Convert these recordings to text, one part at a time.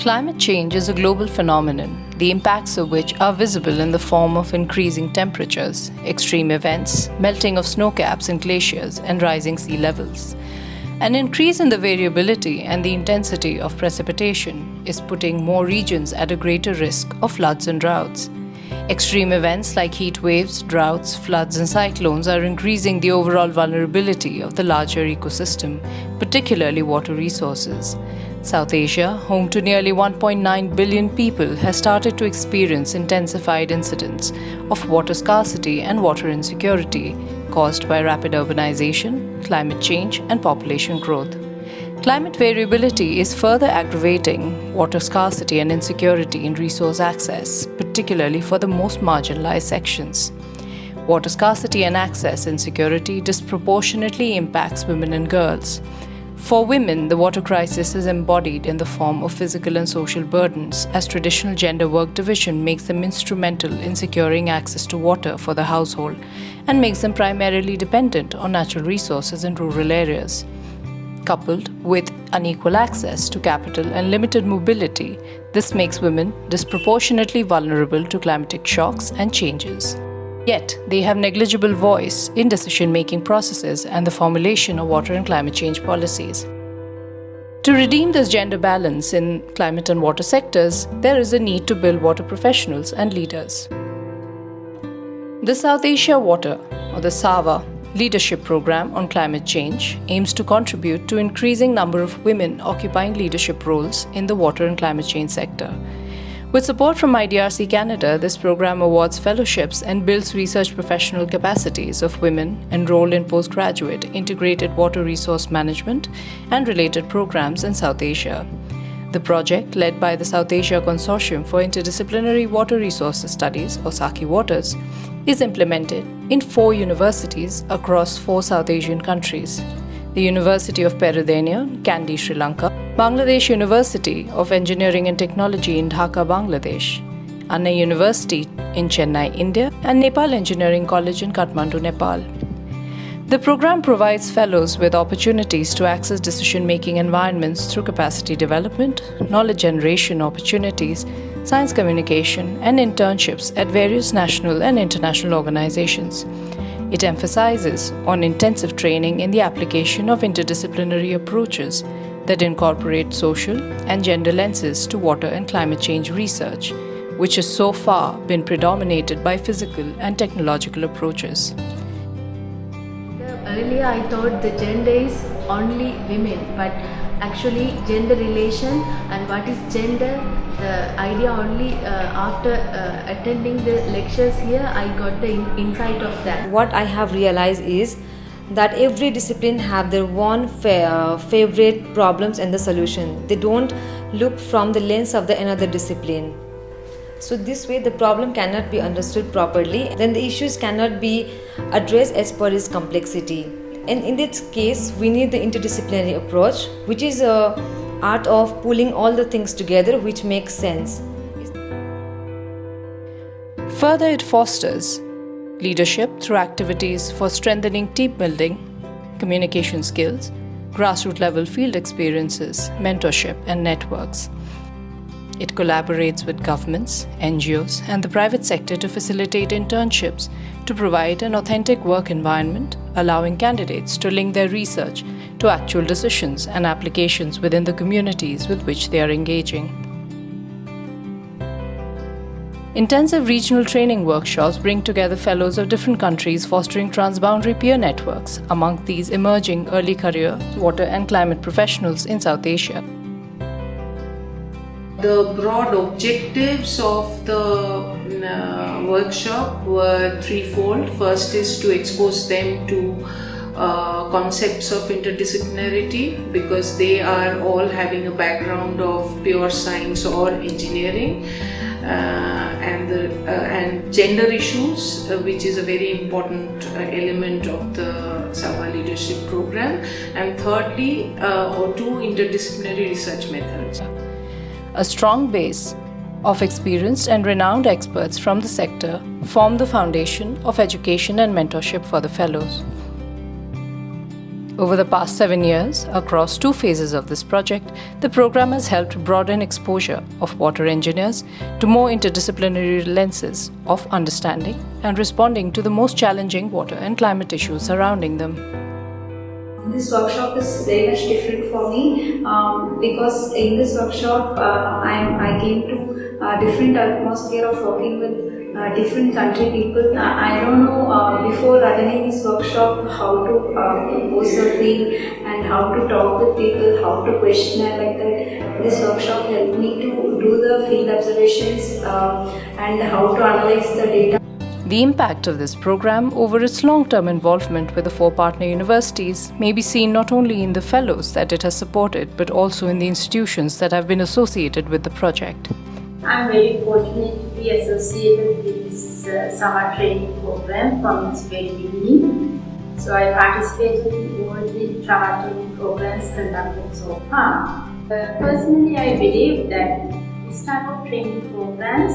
Climate change is a global phenomenon, the impacts of which are visible in the form of increasing temperatures, extreme events, melting of snow caps and glaciers, and rising sea levels. An increase in the variability and the intensity of precipitation is putting more regions at a greater risk of floods and droughts. Extreme events like heat waves, droughts, floods, and cyclones are increasing the overall vulnerability of the larger ecosystem, particularly water resources. South Asia, home to nearly 1.9 billion people, has started to experience intensified incidents of water scarcity and water insecurity caused by rapid urbanization, climate change, and population growth. Climate variability is further aggravating water scarcity and insecurity in resource access, particularly for the most marginalized sections. Water scarcity and access insecurity disproportionately impacts women and girls. For women, the water crisis is embodied in the form of physical and social burdens, as traditional gender work division makes them instrumental in securing access to water for the household and makes them primarily dependent on natural resources in rural areas. Coupled with unequal access to capital and limited mobility, this makes women disproportionately vulnerable to climatic shocks and changes. Yet, they have negligible voice in decision-making processes and the formulation of water and climate change policies. To redeem this gender balance in climate and water sectors, there is a need to build water professionals and leaders. The South Asia Water, or the SAWA, Leadership Program on Climate Change aims to contribute to increasing number of women occupying leadership roles in the water and climate change sector. With support from IDRC Canada, this program awards fellowships and builds research professional capacities of women enrolled in postgraduate integrated water resource management and related programs in South Asia. The project, led by the South Asia Consortium for Interdisciplinary Water Resources Studies, or SAKI Waters, is implemented in 4 universities across 4 South Asian countries: the University of Peradeniya, Kandy, Sri Lanka; Bangladesh University of Engineering and Technology in Dhaka, Bangladesh; Anna University in Chennai, India; and Nepal Engineering College in Kathmandu, Nepal. The program provides fellows with opportunities to access decision-making environments through capacity development, knowledge generation opportunities, science communication, and internships at various national and international organizations. It emphasizes on intensive training in the application of interdisciplinary approaches that incorporate social and gender lenses to water and climate change research, which has so far been predominated by physical and technological approaches. Earlier I thought the gender is only women, but actually gender relation and what is gender, the idea only after attending the lectures here I got the insight of that. What I have realized is that every discipline have their own favorite problems and the solution. They don't look from the lens of the another discipline. So this way the problem cannot be understood properly, then the issues cannot be addressed as per its complexity. And in this case, we need the interdisciplinary approach, which is a art of pulling all the things together which makes sense. Further, it fosters leadership through activities for strengthening team building, communication skills, grassroots level field experiences, mentorship, and networks. It collaborates with governments, NGOs, and the private sector to facilitate internships to provide an authentic work environment, allowing candidates to link their research to actual decisions and applications within the communities with which they are engaging. Intensive regional training workshops bring together fellows of different countries, fostering transboundary peer networks among these emerging early career water and climate professionals in South Asia. The broad objectives of the workshop were threefold. First is to expose them to concepts of interdisciplinarity, because they are all having a background of pure science or engineering, and gender issues, which is a very important element of the SAWA leadership program, and thirdly, 2 interdisciplinary research methods. A strong base of experienced and renowned experts from the sector form the foundation of education and mentorship for the fellows. Over the past 7 years, across 2 phases of this project, the program has helped broaden exposure of water engineers to more interdisciplinary lenses of understanding and responding to the most challenging water and climate issues surrounding them. This workshop is very much different for me because in this workshop I came to a different atmosphere of working with different country people. I don't know before attending this workshop how to pose a field and how to talk with people, how to question and like that. This workshop helped me to do the field observations and how to analyze the data. The impact of this program over its long-term involvement with the 4 partner universities may be seen not only in the fellows that it has supported, but also in the institutions that have been associated with the project. I'm very fortunate to be associated with this summer training program from its very beginning. So I participated in all the summer training programs conducted so far. Personally, I believe that this type of training programs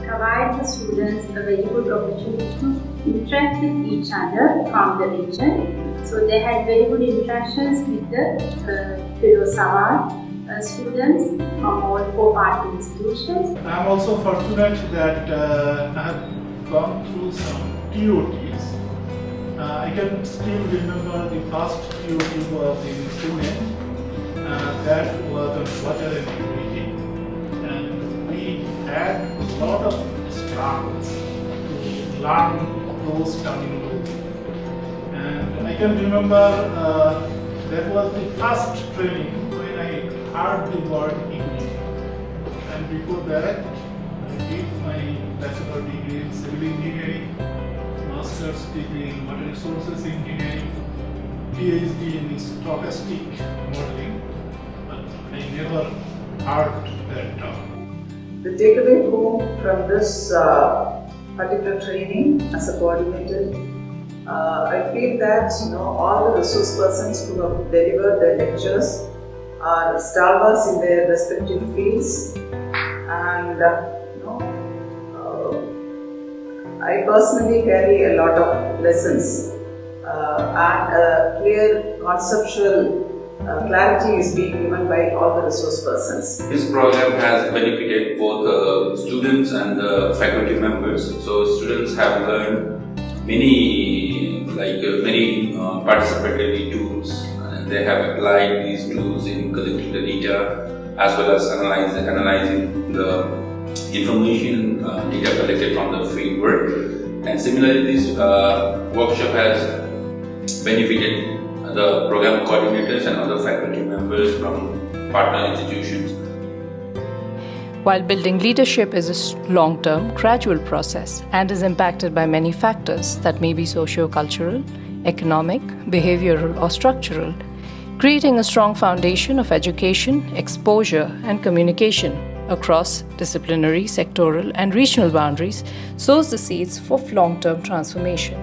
provide the students a very good opportunity to interact with each other from the region. So they had very good interactions with the fellow SAWA students from all 4 partner institutions. I am also fortunate that I have gone through some TOTs. I can still remember the first TOT was in Pune. That was on water and purity, and we had a lot of struggles to learn those terminology. And I can remember that was the first training when I heard the word English. And before that, I did my bachelor degree in civil engineering, master's degree in water resources engineering, PhD in stochastic modeling, but I never heard that term. The takeaway home from this particular training as a coordinator, I feel that all the resource persons who have delivered their lectures are stalwarts in their respective fields, and I personally carry a lot of lessons and a clear conceptual clarity is being given by all the resource persons. This program has benefited both students and faculty members. So students have learned many participatory tools, and they have applied these tools in collecting the data as well as analyzing the information data collected from the field work. And similarly, this workshop has benefited the program coordinators and other faculty members from partner institutions. While building leadership is a long-term, gradual process and is impacted by many factors that may be socio-cultural, economic, behavioral or structural, creating a strong foundation of education, exposure and communication across disciplinary, sectoral and regional boundaries sows the seeds for long-term transformation.